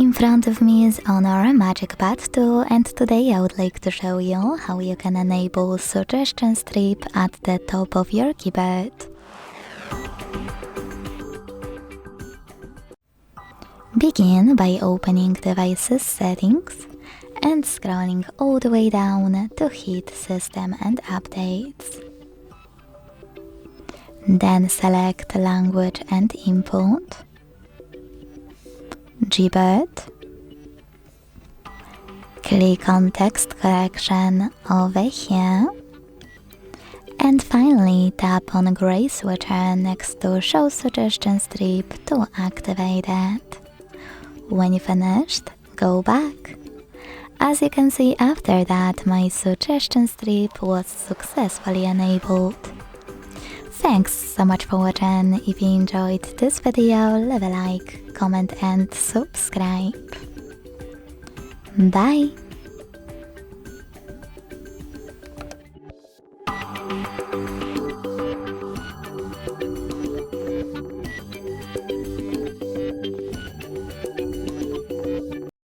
In front of me is HONOR MagicPad tool, and today I would like to show you how you can enable suggestion strip at the top of your keyboard. Begin by opening Devices Settings and scrolling all the way down to hit System and Updates. Then select Language and Input, Gboard, click on Text Correction over here, and finally tap on grey switcher next to Show Suggestion Strip to activate it. When you finished, go back. As you can see, after that my suggestion strip was successfully enabled. Thanks so much for watching. If you enjoyed this video, leave a like, comment and subscribe. Bye!